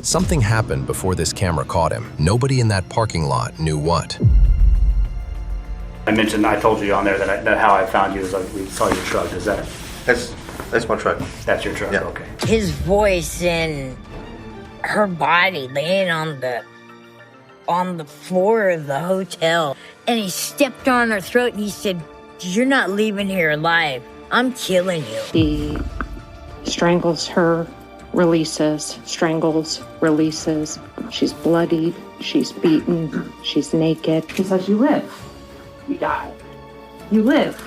Something happened before this camera caught him. Nobody in that parking lot knew what. I told you on there that how I found you is like we saw your truck. Is that? That's my truck. That's your truck. Yeah. Okay. His voice and her body laying on the floor of the hotel, and he stepped on her throat and he said, "You're not leaving here alive. I'm killing you." He strangles her, releases, strangles, releases. She's bloodied, she's beaten, she's naked. He says, "You live, you die. You live,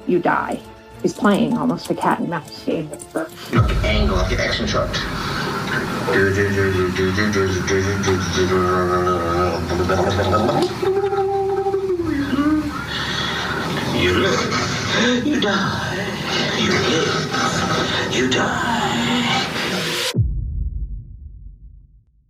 you die." He's playing almost a cat and mouse game. Angle of your action shot. You live, you die. You live, you die.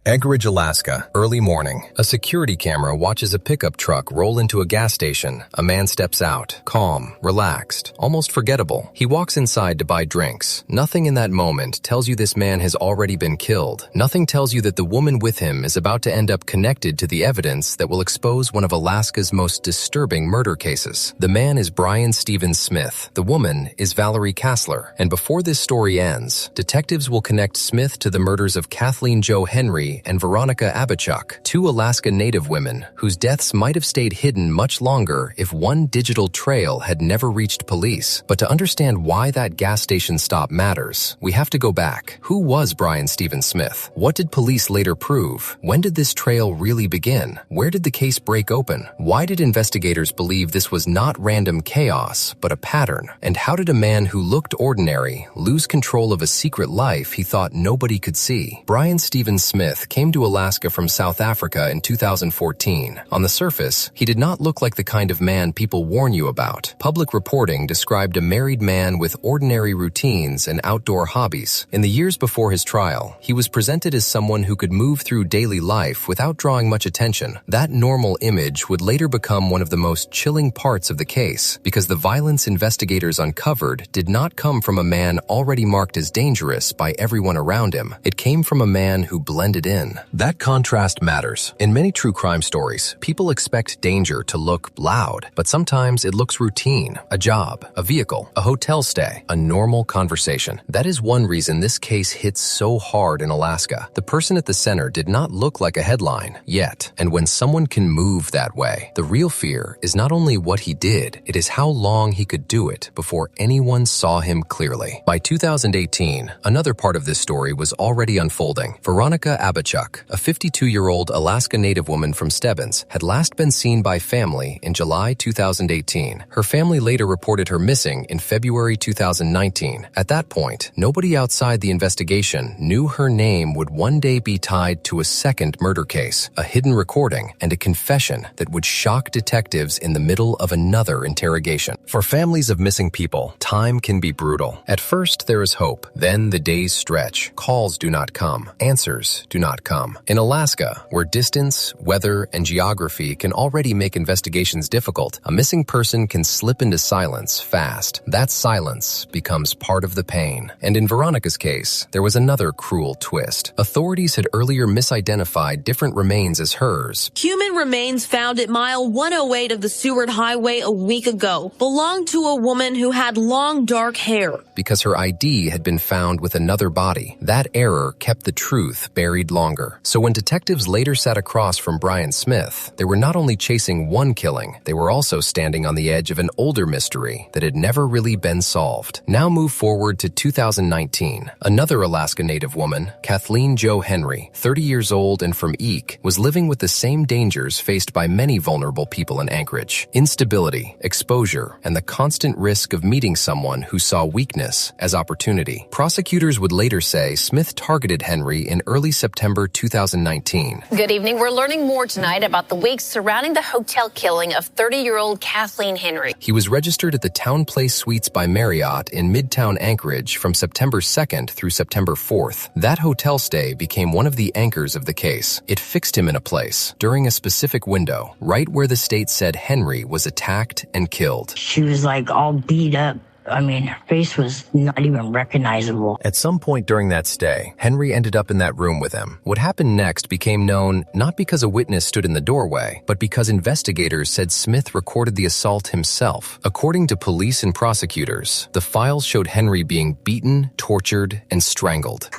Anchorage, Alaska, early morning. A security camera watches a pickup truck roll into a gas station. A man steps out, calm, relaxed, almost forgettable. He walks inside to buy drinks. Nothing in that moment tells you this man has already been killed. Nothing tells you that the woman with him is about to end up connected to the evidence that will expose one of Alaska's most disturbing murder cases. The man is Brian Stephen Smith. The woman is Valerie Kassler. And before this story ends, detectives will connect Smith to the murders of Kathleen Jo Henry and Veronica Abachuk, two Alaska Native women whose deaths might have stayed hidden much longer if one digital trail had never reached police. But to understand why that gas station stop matters, we have to go back. Who was Brian Stephen Smith? What did police later prove? When did this trail really begin? Where did the case break open? Why did investigators believe this was not random chaos, but a pattern? And how did a man who looked ordinary lose control of a secret life he thought nobody could see? Brian Stephen Smith came to Alaska from South Africa in 2014. On the surface, he did not look like the kind of man people warn you about. Public reporting described a married man with ordinary routines and outdoor hobbies. In the years before his trial, he was presented as someone who could move through daily life without drawing much attention. That normal image would later become one of the most chilling parts of the case, because the violence investigators uncovered did not come from a man already marked as dangerous by everyone around him. It came from a man who blended in. That contrast matters. In many true crime stories, people expect danger to look loud, but sometimes it looks routine, a job, a vehicle, a hotel stay, a normal conversation. That is one reason this case hits so hard in Alaska. The person at the center did not look like a headline, yet. And when someone can move that way, the real fear is not only what he did, it is how long he could do it before anyone saw him clearly. By 2018, another part of this story was already unfolding. Veronica Abachuk, a 52-year-old Alaska Native woman from Stebbins, had last been seen by family in July 2018. Her family later reported her missing in February 2019. At that point, nobody outside the investigation knew her name would one day be tied to a second murder case, a hidden recording, and a confession that would shock detectives in the middle of another interrogation. For families of missing people, time can be brutal. At first, there is hope. Then the days stretch. Calls do not come. Answers do not come. In Alaska, where distance, weather, and geography can already make investigations difficult, a missing person can slip into silence fast. That silence becomes part of the pain. And in Veronica's case, there was another cruel twist. Authorities had earlier misidentified different remains as hers. Human remains found at mile 108 of the Seward Highway a week ago belonged to a woman who had long dark hair. Because her ID had been found with another body, that error kept the truth buried longer. So when detectives later sat across from Brian Smith, they were not only chasing one killing, they were also standing on the edge of an older mystery that had never really been solved. Now move forward to 2019. Another Alaska Native woman, Kathleen Jo Henry, 30 years old and from Eek, was living with the same dangers faced by many vulnerable people in Anchorage. Instability, exposure, and the constant risk of meeting someone who saw weakness as opportunity. Prosecutors would later say Smith targeted Henry in early September 2019. Good evening. We're learning more tonight about the weeks surrounding the hotel killing of 30-year-old Kathleen Henry. He was registered at the Town Place Suites by Marriott in Midtown Anchorage from September 2nd through September 4th. That hotel stay became one of the anchors of the case. It fixed him in a place, during a specific window, right where the state said Henry was attacked and killed. She was like all beat up I mean, her face was not even recognizable. At some point during that stay, Henry ended up in that room with him. What happened next became known not because a witness stood in the doorway, but because investigators said Smith recorded the assault himself. According to police and prosecutors, the files showed Henry being beaten, tortured, and strangled.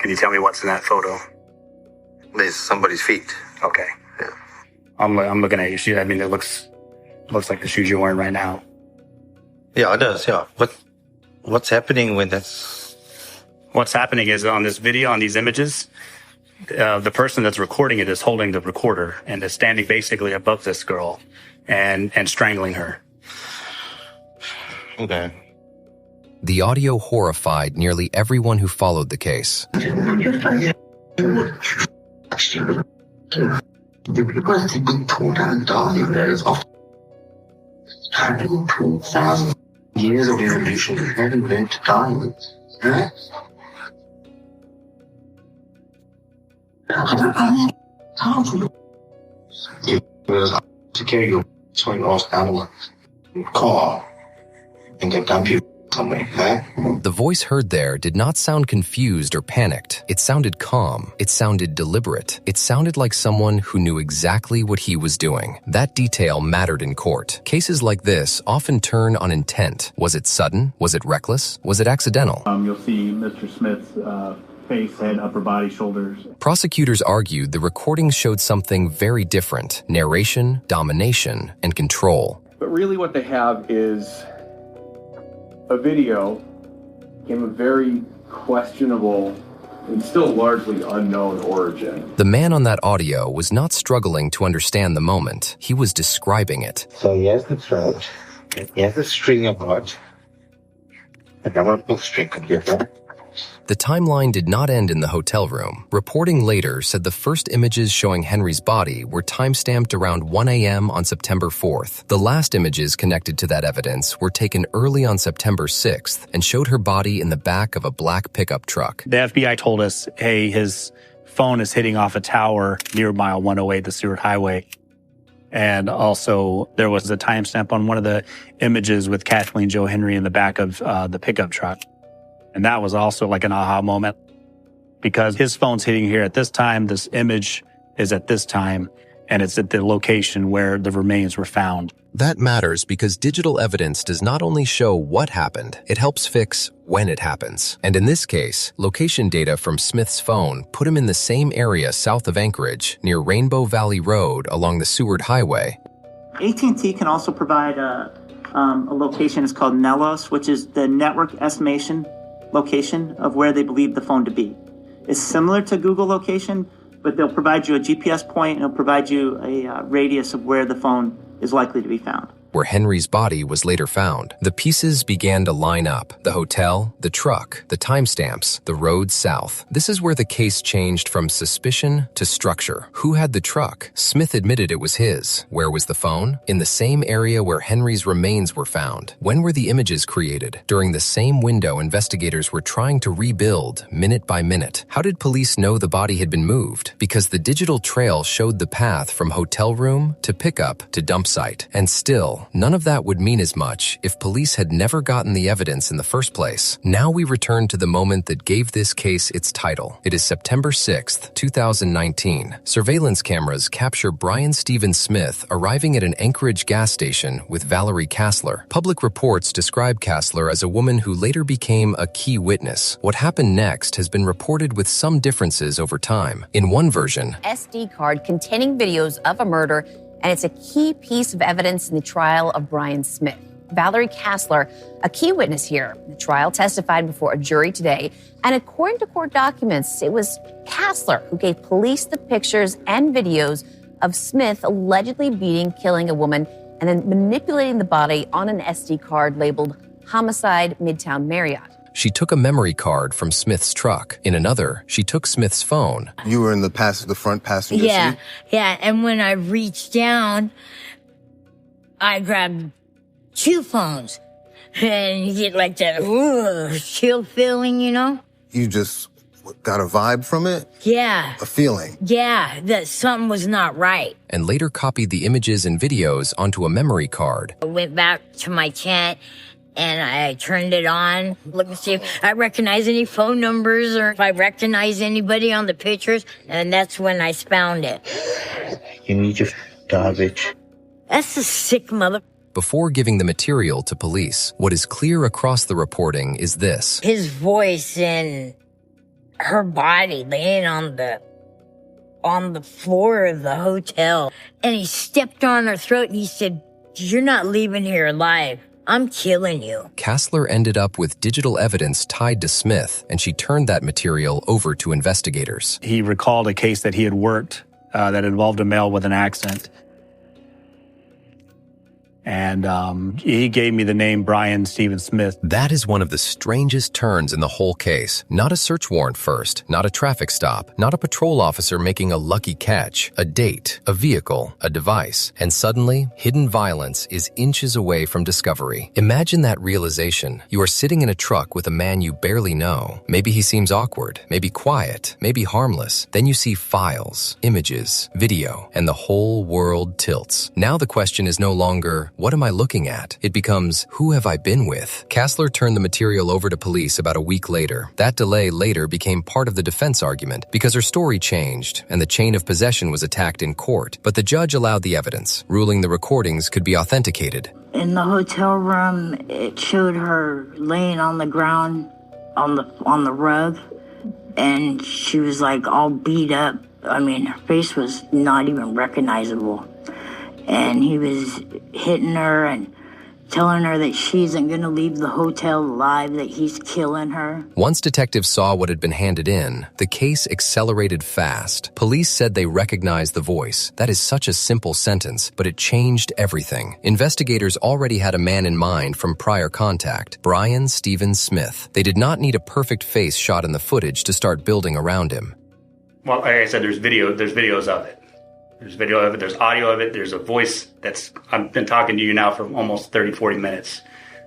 Can you tell me what's in that photo? There's somebody's feet. Okay. Yeah. I'm looking at your shoe. I mean, it looks like the shoes you're wearing right now. Yeah, it does. Yeah. What's happening when that's? What's happening is on this video, on these images, the person that's recording it is holding the recorder and is standing basically above this girl and strangling her. Okay. The audio horrified nearly everyone who followed the case. Years of evolution have invented diamonds. Right? To carry your swing lost animal car and get down people somewhere, right? The voice heard there did not sound confused or panicked. It sounded calm. It sounded deliberate. It sounded like someone who knew exactly what he was doing. That detail mattered in court. Cases like this often turn on intent. Was it sudden? Was it reckless? Was it accidental? You'll see Mr. Smith's face, head, upper body, shoulders. Prosecutors argued the recordings showed something very different: narration, domination, and control. But really what they have is a video from a very questionable and still largely unknown origin. The man on that audio was not struggling to understand the moment. He was describing it. So he has the throat, he has the string apart, and I want to pull the string together. The timeline did not end in the hotel room. Reporting later said the first images showing Henry's body were timestamped around 1 a.m. on September 4th. The last images connected to that evidence were taken early on September 6th and showed her body in the back of a black pickup truck. The FBI told us, hey, his phone is hitting off a tower near mile 108, the Seward Highway. And also there was a timestamp on one of the images with Kathleen Joe Henry in the back of the pickup truck. And that was also like an aha moment because his phone's hitting here at this time, this image is at this time, and it's at the location where the remains were found. That matters because digital evidence does not only show what happened, it helps fix when it happens. And in this case, location data from Smith's phone put him in the same area south of Anchorage, near Rainbow Valley Road along the Seward Highway. AT&T can also provide a location. It's called NELOS, which is the network estimation location of where they believe the phone to be. It's similar to Google location, but they'll provide you a GPS point and they'll provide you a radius of where the phone is likely to be found. Where Henry's body was later found, the pieces began to line up. The hotel, the truck, the timestamps, the road south. This is where the case changed from suspicion to structure. Who had the truck? Smith admitted it was his. Where was the phone? In the same area where Henry's remains were found. When were the images created? During the same window investigators were trying to rebuild, minute by minute. How did police know the body had been moved? Because the digital trail showed the path from hotel room to pickup to dump site. And still, none of that would mean as much if police had never gotten the evidence in the first place. Now we return to the moment that gave this case its title. It is September 6th, 2019. Surveillance cameras capture Brian Stephen Smith arriving at an Anchorage gas station with Valerie Kassler. Public reports describe Kassler as a woman who later became a key witness. What happened next has been reported with some differences over time. In one version, SD card containing videos of a murder, and it's a key piece of evidence in the trial of Brian Smith. Valerie Kassler, a key witness here. The trial testified before a jury today, and according to court documents, it was Kassler who gave police the pictures and videos of Smith allegedly beating, killing a woman, and then manipulating the body on an SD card labeled Homicide Midtown Marriott. she took a memory card from Smith's truck. In another, she took Smith's phone. You were in the front passenger seat? Yeah. And when I reached down, I grabbed two phones. And you get like that chill feeling, you know? You just got a vibe from it? Yeah. A feeling? Yeah, that something was not right. And later copied the images and videos onto a memory card. I went back to my tent And I turned it on, look and see if I recognize any phone numbers or if I recognize anybody on the pictures. And that's when I found it. You need your garbage. That's a sick mother. Before giving the material to police, what is clear across the reporting is this. His voice and her body laying on the floor of the hotel. And he stepped on her throat and he said, "You're not leaving here alive. I'm killing you." Kassler ended up with digital evidence tied to Smith, and she turned that material over to investigators. He recalled a case that he had worked that involved a male with an accent. And he gave me the name Brian Stephen Smith. That is one of the strangest turns in the whole case. Not a search warrant first, not a traffic stop, not a patrol officer making a lucky catch, a date, a vehicle, a device, and suddenly, hidden violence is inches away from discovery. Imagine that realization. You are sitting in a truck with a man you barely know. Maybe he seems awkward, maybe quiet, maybe harmless. Then you see files, images, video, and the whole world tilts. Now the question is no longer, what am I looking at? It becomes, who have I been with? Kassler turned the material over to police about a week later. That delay later became part of the defense argument because her story changed and the chain of possession was attacked in court. But the judge allowed the evidence, ruling the recordings could be authenticated. In the hotel room, it showed her laying on the ground on the rug, and she was like all beat up. I mean, her face was not even recognizable. And he was hitting her and telling her that she isn't going to leave the hotel alive, that he's killing her. Once detectives saw what had been handed in, the case accelerated fast. Police said they recognized the voice. That is such a simple sentence, but it changed everything. Investigators already had a man in mind from prior contact, Brian Stephen Smith. They did not need a perfect face shot in the footage to start building around him. Well, like I said, there's videos of it. There's video of it, there's audio of it, there's a voice I've been talking to you now for almost 30, 40 minutes.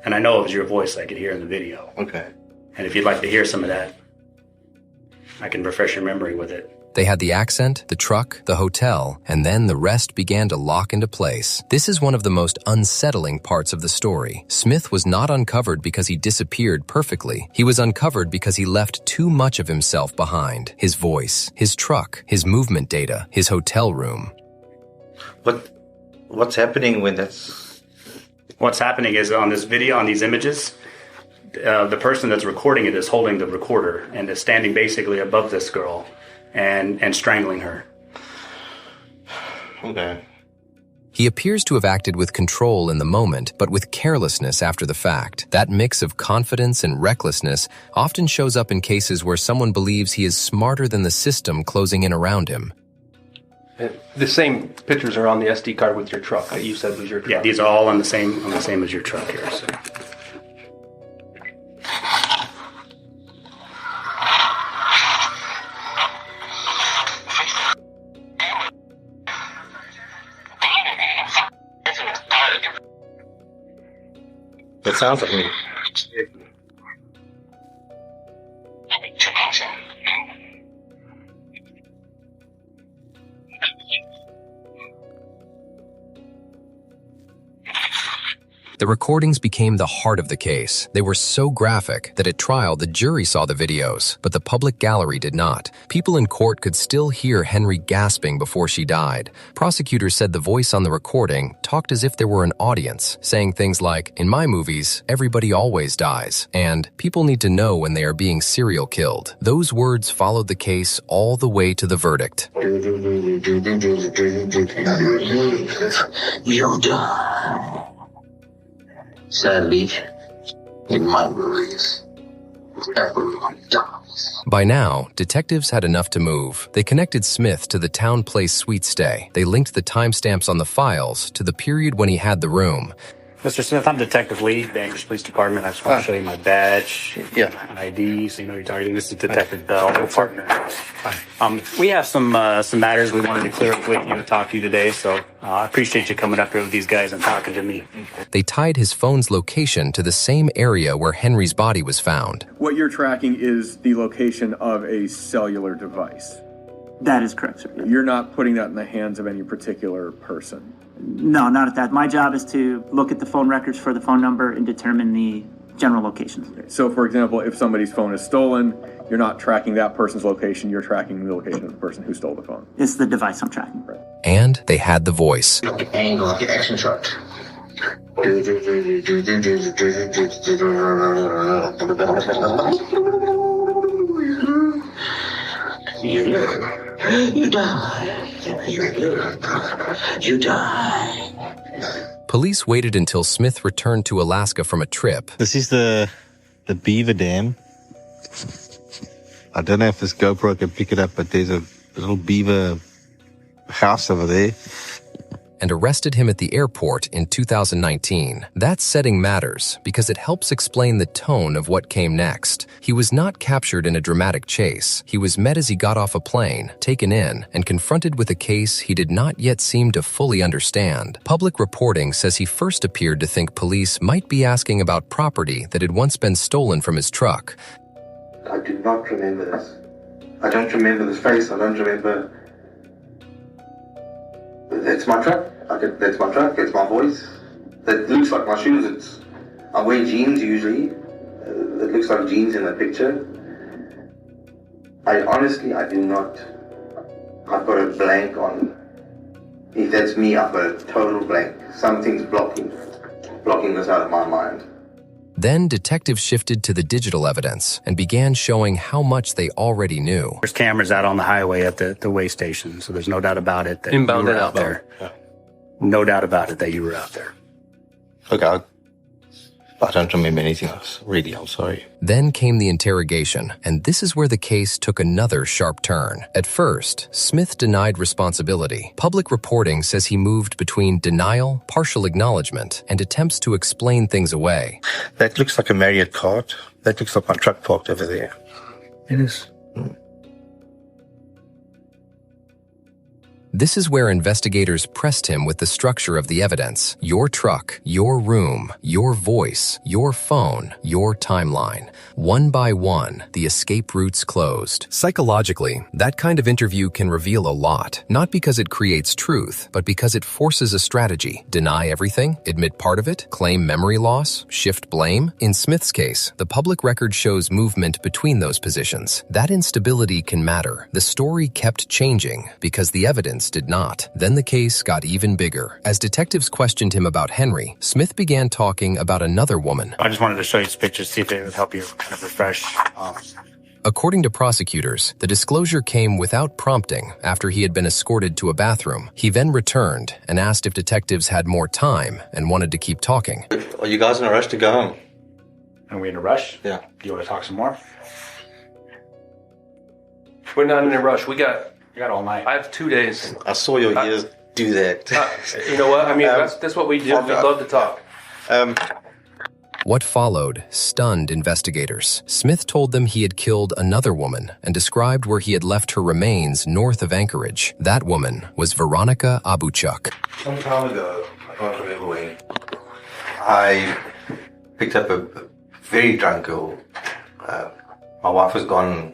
And I know it was your voice I could hear in the video. Okay. And if you'd like to hear some of that, I can refresh your memory with it. They had the accent, the truck, the hotel, and then the rest began to lock into place. This is one of the most unsettling parts of the story. Smith was not uncovered because he disappeared perfectly. He was uncovered because he left too much of himself behind. His voice, his truck, his movement data, his hotel room. What's happening when that's... What's happening is on this video, on these images, the person that's recording it is holding the recorder and is standing basically above this girl and strangling her. Okay. He appears to have acted with control in the moment, but with carelessness after the fact. That mix of confidence and recklessness often shows up in cases where someone believes he is smarter than the system closing in around him. The same pictures are on the SD card with your truck that you said was your truck. Yeah, these are all on the same as your truck here. So. It sounds like me. The recordings became the heart of the case. They were so graphic that at trial the jury saw the videos, but the public gallery did not. People in court could still hear Henry gasping before she died. Prosecutors said the voice on the recording talked as if there were an audience, saying things like, "In my movies, everybody always dies," and "People need to know when they are being serial killed." Those words followed the case all the way to the verdict. You'll die. Sadly, in my movies, everyone dies. By now, detectives had enough to move. They connected Smith to the Town Place suite stay. They linked the timestamps on the files to the period when he had the room. Mr. Smith, I'm Detective Lee, the Anchorage Police Department. I just want to show you my badge, ID, so you know you're targeting. This is Detective Bell, my partner. We have some matters we wanted to clear up with you and talk to you today, so I appreciate you coming up here with these guys and talking to me. They tied his phone's location to the same area where Henry's body was found. What you're tracking is the location of a cellular device. That is correct, sir. You're not putting that in the hands of any particular person? No, not at that. My job is to look at the phone records for the phone number and determine the general locations. So, for example, if somebody's phone is stolen, you're not tracking that person's location, you're tracking the location of the person who stole the phone. It's the device I'm tracking. Right. And they had the voice. The angle of the action shot. You die. You die. Police waited until Smith returned to Alaska from a trip. This is the beaver dam. I don't know if this GoPro can pick it up, but there's a little beaver house over there. And arrested him at the airport in 2019. That setting matters because it helps explain the tone of what came next. He was not captured in a dramatic chase. He was met as he got off a plane, taken in, and confronted with a case he did not yet seem to fully understand. Public reporting says he first appeared to think police might be asking about property that had once been stolen from his truck. I do not remember this. I don't remember this face. I don't remember. It's my truck. That's my truck. It's my voice. That looks like my shoes. I wear jeans usually. It looks like jeans in the picture. I do not. I've got a blank on. If that's me, I've got a total blank. Something's blocking this out of my mind. Then detectives shifted to the digital evidence and began showing how much they already knew. There's cameras out on the highway at the way station, so there's no doubt about it that Inbound you were and out outbound. there. Yeah. No doubt about it that you were out there. Okay, I don't remember anything else. Really, I'm sorry. Then came the interrogation, and this is where the case took another sharp turn. At first, Smith denied responsibility. Public reporting says he moved between denial, partial acknowledgement, and attempts to explain things away. That looks like a Marriott cart. That looks like my truck parked over there. It is. This is where investigators pressed him with the structure of the evidence. Your truck, your room, your voice, your phone, your timeline. One by one, the escape routes closed. Psychologically, that kind of interview can reveal a lot. Not because it creates truth, but because it forces a strategy. Deny everything, admit part of it, claim memory loss, shift blame. In Smith's case, the public record shows movement between those positions. That instability can matter. The story kept changing because the evidence did not. Then the case got even bigger. As detectives questioned him about Henry, Smith began talking about another woman. I just wanted to show you some pictures, see if it would help you kind of refresh. According to prosecutors, the disclosure came without prompting after he had been escorted to a bathroom. He then returned and asked if detectives had more time and wanted to keep talking. Are you guys in a rush to go home? Are we in a rush? Yeah. Do you want to talk some more? We're not in a rush. We got all night. I have 2 days. I saw your ears do that. You know what? I mean, that's what we do. We love to talk. What followed stunned investigators. Smith told them he had killed another woman and described where he had left her remains north of Anchorage. That woman was Veronica Abuchuk. Some time ago, I can't remember when, I picked up a very drunk girl. My wife was gone.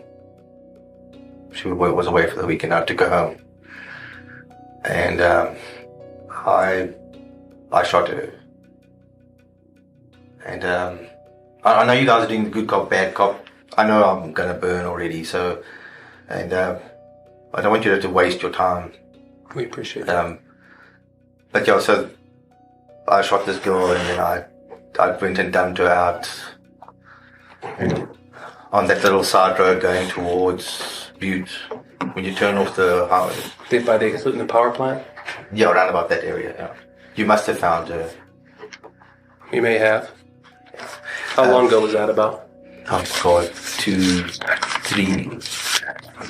She was away for the weekend. I had to go home. And I shot her. And I know you guys are doing the good cop, bad cop. I know I'm going to burn already, so... And I don't want you to have to waste your time. We appreciate that. But yeah, so I shot this girl and then I went and dumped her out on that little side road going towards Butte. When you turn off the highway. By the power plant? Yeah, around about that area, yeah. You must have found her. We may have. How long ago was that about? Oh God, 2, 3,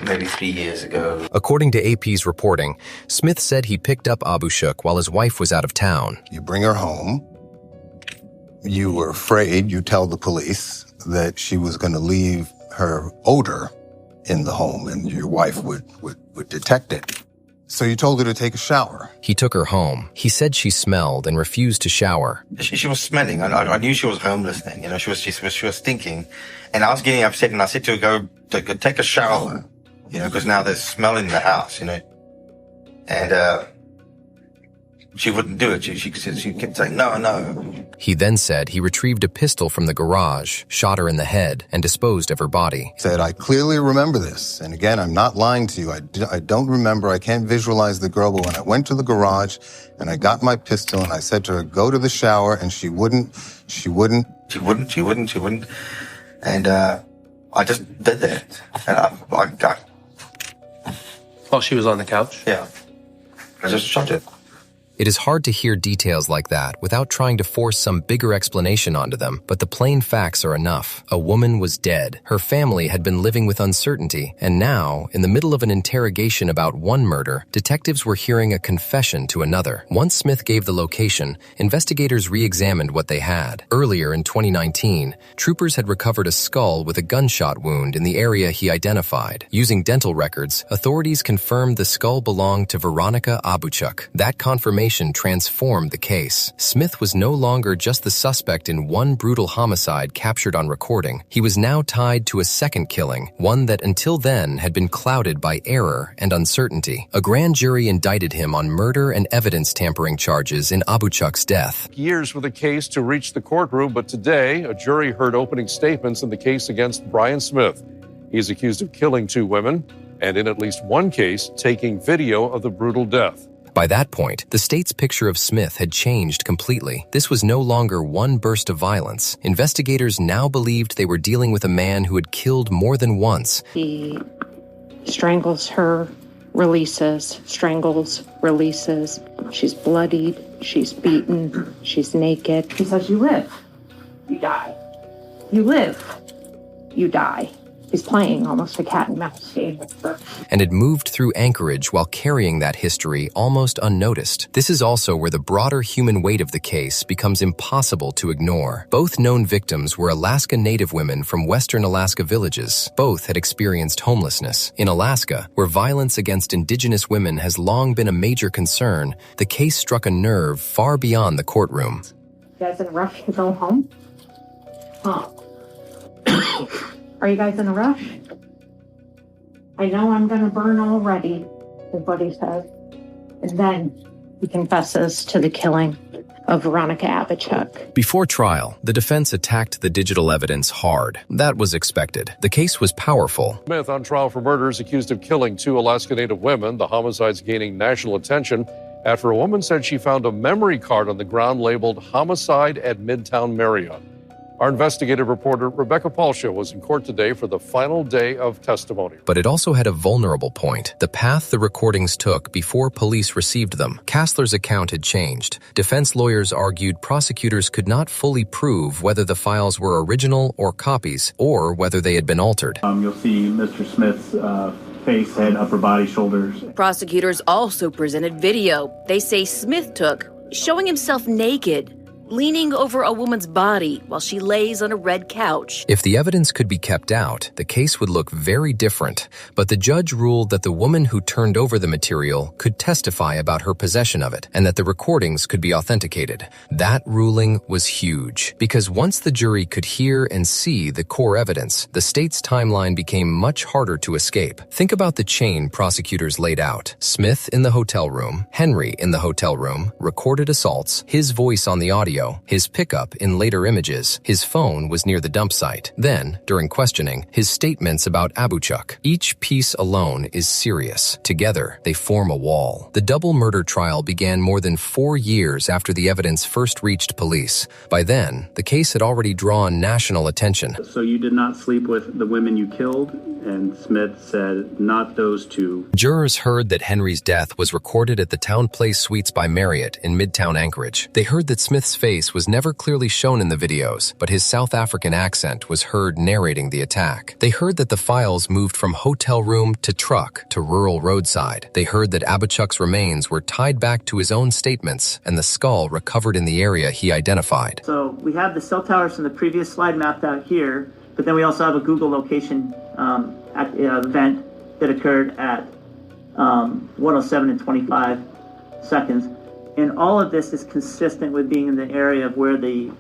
maybe 3 years ago. According to AP's reporting, Smith said he picked up Abuchuk while his wife was out of town. You bring her home. You were afraid, you tell the police, that she was going to leave her odor in the home and your wife would detect it. So you told her to take a shower. He took her home. He said she smelled and refused to shower. She was smelling. I knew she was homeless then. You know, she was stinking. And I was getting upset and I said to her, go take a shower. because now there's smell in the house, and she wouldn't do it. She kept saying, no. He then said he retrieved a pistol from the garage, shot her in the head, and disposed of her body. Said, I clearly remember this. And again, I'm not lying to you. I don't remember. I can't visualize the girl, but when I went to the garage and I got my pistol and I said to her, go to the shower, and she wouldn't. And I just did that. And I While she was on the couch? yeah, I just shot it. It is hard to hear details like that without trying to force some bigger explanation onto them, but the plain facts are enough. A woman was dead. Her family had been living with uncertainty, and now, in the middle of an interrogation about one murder, detectives were hearing a confession to another. Once Smith gave the location, investigators re-examined what they had. Earlier in 2019, troopers had recovered a skull with a gunshot wound in the area he identified. Using dental records, authorities confirmed the skull belonged to Veronica Abuchuk. That confirmation transformed the case. Smith was no longer just the suspect in one brutal homicide captured on recording. He was now tied to a second killing, one that until then had been clouded by error and uncertainty. A grand jury indicted him on murder and evidence tampering charges in Abuchuk's death. Years for the case to reach the courtroom, but today a jury heard opening statements in the case against Brian Smith. He is accused of killing 2 women and in at least one case taking video of the brutal death. By that point, the state's picture of Smith had changed completely. This was no longer one burst of violence. Investigators now believed they were dealing with a man who had killed more than once. He strangles her, releases, strangles, releases. She's bloodied, she's beaten, she's naked. He says, you live, you die. You live, you die. He's playing almost a cat and mouse game. And had moved through Anchorage while carrying that history almost unnoticed. This is also where the broader human weight of the case becomes impossible to ignore. Both known victims were Alaska Native women from western Alaska villages. Both had experienced homelessness. In Alaska, where violence against Indigenous women has long been a major concern, the case struck a nerve far beyond the courtroom. You guys in a rush to go home? Huh. Are you guys in a rush? I know I'm going to burn already, is what he says. And then he confesses to the killing of Veronica Abuchuk. Before trial, the defense attacked the digital evidence hard. That was expected. The case was powerful. Smith on trial for murders accused of killing 2 Alaska Native women. The homicides gaining national attention after a woman said she found a memory card on the ground labeled Homicide at Midtown Marriott. Our investigative reporter, Rebecca Paulsha, was in court today for the final day of testimony. But it also had a vulnerable point, the path the recordings took before police received them. Kassler's account had changed. Defense lawyers argued prosecutors could not fully prove whether the files were original or copies, or whether they had been altered. You'll see Mr. Smith's face, head, upper body, shoulders. Prosecutors also presented video they say Smith took, showing himself naked, leaning over a woman's body while she lays on a red couch. If the evidence could be kept out, the case would look very different, but the judge ruled that the woman who turned over the material could testify about her possession of it, and that the recordings could be authenticated. That ruling was huge, because once the jury could hear and see the core evidence, the state's timeline became much harder to escape. Think about the chain prosecutors laid out. Smith in the hotel room, Henry in the hotel room, recorded assaults, his voice on the audio, his pickup in later images, his phone was near the dump site. Then, during questioning, his statements about Abuchuk. Each piece alone is serious. Together, they form a wall. The double murder trial began more than 4 years after the evidence first reached police. By then, the case had already drawn national attention. So you did not sleep with the women you killed? And Smith said, not those 2. Jurors heard that Henry's death was recorded at the Town Place Suites by Marriott in Midtown Anchorage. They heard that Smith's face was never clearly shown in the videos, but his South African accent was heard narrating the attack. They heard that the files moved from hotel room to truck to rural roadside. They heard that Abuchuk's remains were tied back to his own statements and the skull recovered in the area he identified. So we have the cell towers from the previous slide mapped out here, but then we also have a Google location at the event that occurred at 1:07 and 25 seconds. And all of this is consistent with being in the area of where the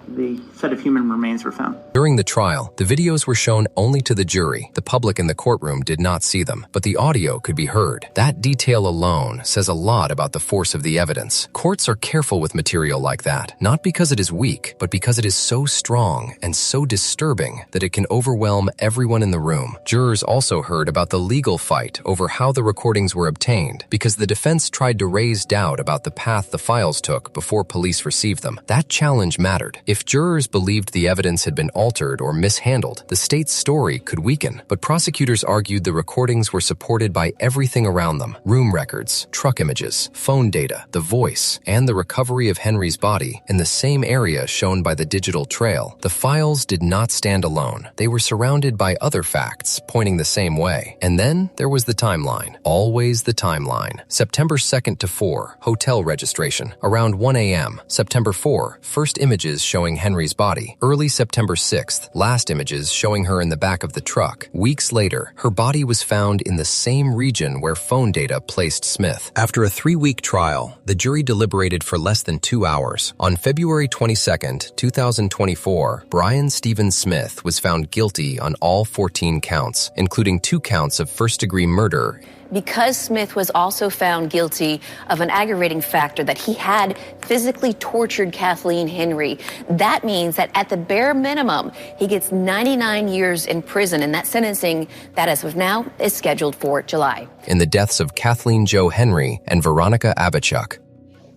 set of human remains were found. During the trial, the videos were shown only to the jury. The public in the courtroom did not see them, but the audio could be heard. That detail alone says a lot about the force of the evidence. Courts are careful with material like that, not because it is weak, but because it is so strong and so disturbing that it can overwhelm everyone in the room. Jurors also heard about the legal fight over how the recordings were obtained, because the defense tried to raise doubt about the path the files took before police received them. That challenge mattered. If jurors believed the evidence had been altered or mishandled, the state's story could weaken. But prosecutors argued the recordings were supported by everything around them: room records, truck images, phone data, the voice, and the recovery of Henry's body in the same area shown by the digital trail. The files did not stand alone. They were surrounded by other facts pointing the same way. And then there was the timeline. Always the timeline. September 2nd to 4, hotel registration. Around 1 a.m., September 4, first images showing Henry's body. Early September 6th, last images showing her in the back of the truck. Weeks later, her body was found in the same region where phone data placed Smith. After a 3-week trial, the jury deliberated for less than 2 hours. On February 22nd, 2024, Brian Stephen Smith was found guilty on all 14 counts, including 2 counts of first-degree murder. Because Smith was also found guilty of an aggravating factor that he had physically tortured Kathleen Henry, that means that at the bare minimum, he gets 99 years in prison, and that sentencing, that as of now, is scheduled for July. In the deaths of Kathleen Jo Henry and Veronica Abichuk.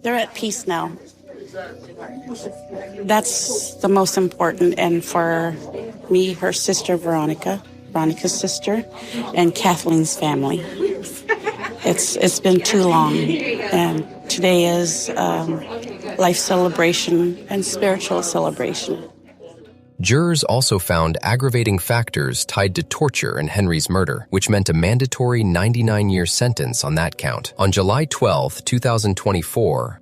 They're at peace now. That's the most important, and for me, her sister Veronica's sister, and Kathleen's family. It's been too long, and today is life celebration and spiritual celebration. Jurors also found aggravating factors tied to torture in Henry's murder, which meant a mandatory 99-year sentence on that count. On July 12, 2024,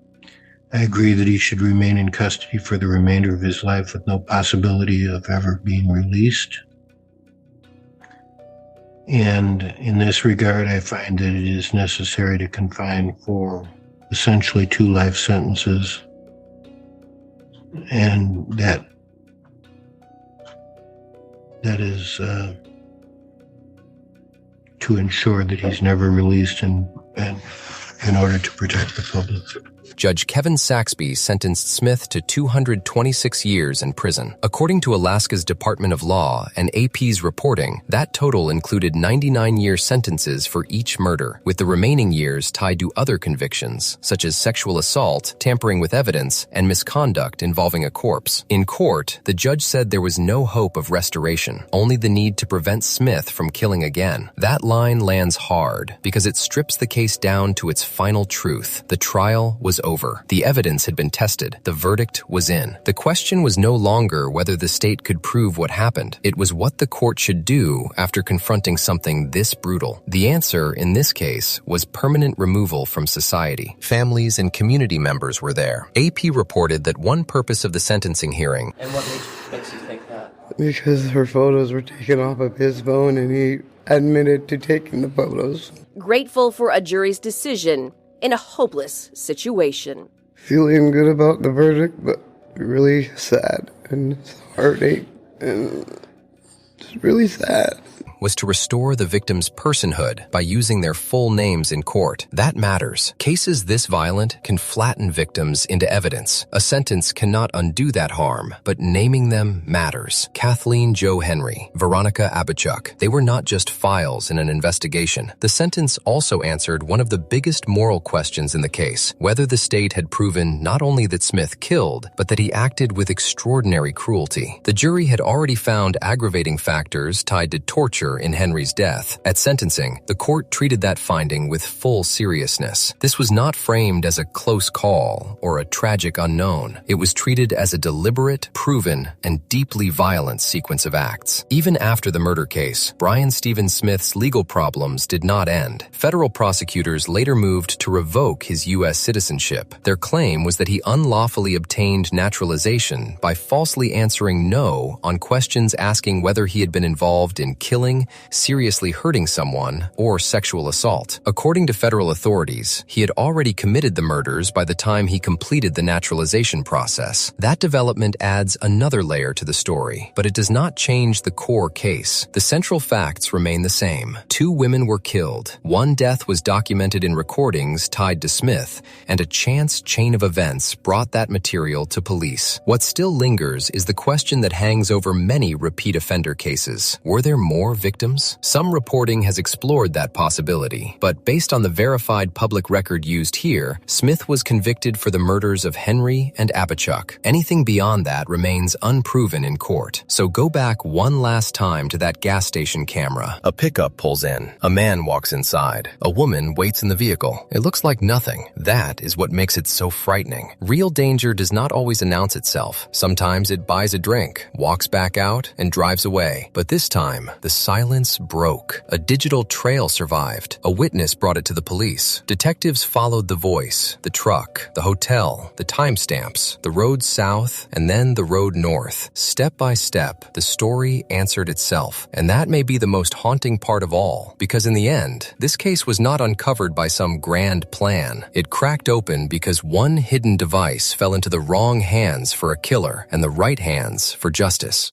I agree that he should remain in custody for the remainder of his life with no possibility of ever being released. And in this regard, I find that it is necessary to confine for essentially 2 life sentences, and that is to ensure that he's never released and in order to protect the public. Judge Kevin Saxby sentenced Smith to 226 years in prison. According to Alaska's Department of Law and AP's reporting, that total included 99-year sentences for each murder, with the remaining years tied to other convictions, such as sexual assault, tampering with evidence, and misconduct involving a corpse. In court, the judge said there was no hope of restoration, only the need to prevent Smith from killing again. That line lands hard because it strips the case down to its final truth. The trial was over. The evidence had been tested. The verdict was in. The question was no longer whether the state could prove what happened. It was what the court should do after confronting something this brutal. The answer, in this case, was permanent removal from society. Families and community members were there. AP reported that one purpose of the sentencing hearing— And what makes you think that? Because her photos were taken off of his phone and he admitted to taking the photos. Grateful for a jury's decision in a hopeless situation. Feeling good about the verdict, but really sad and heartache and just really sad. Was to restore the victim's personhood by using their full names in court. That matters. Cases this violent can flatten victims into evidence. A sentence cannot undo that harm, but naming them matters. Kathleen Jo Henry, Veronica Abichuk, they were not just files in an investigation. The sentence also answered one of the biggest moral questions in the case, whether the state had proven not only that Smith killed, but that he acted with extraordinary cruelty. The jury had already found aggravating factors tied to torture in Henry's death. At sentencing, the court treated that finding with full seriousness. This was not framed as a close call or a tragic unknown. It was treated as a deliberate, proven, and deeply violent sequence of acts. Even after the murder case, Brian Stephen Smith's legal problems did not end. Federal prosecutors later moved to revoke his U.S. citizenship. Their claim was that he unlawfully obtained naturalization by falsely answering no on questions asking whether he had been involved in killing killing, seriously hurting someone, or sexual assault. According to federal authorities, he had already committed the murders by the time he completed the naturalization process. That development adds another layer to the story, but it does not change the core case. The central facts remain the same. 2 women were killed. 1 death was documented in recordings tied to Smith, and a chance chain of events brought that material to police. What still lingers is the question that hangs over many repeat offender cases. Were there more victims? Some reporting has explored that possibility, but based on the verified public record used here, Smith was convicted for the murders of Henry and Abachuk. Anything beyond that remains unproven in court. So go back one last time to that gas station camera. A pickup pulls in. A man walks inside. A woman waits in the vehicle. It looks like nothing. That is what makes it so frightening. Real danger does not always announce itself. Sometimes it buys a drink, walks back out, and drives away. But this time, the silence broke. A digital trail survived. A witness brought it to the police. Detectives followed the voice, the truck, the hotel, the timestamps, the road south, and then the road north. Step by step, the story answered itself. And that may be the most haunting part of all, because in the end, this case was not uncovered by some grand plan. It cracked open because one hidden device fell into the wrong hands for a killer and the right hands for justice.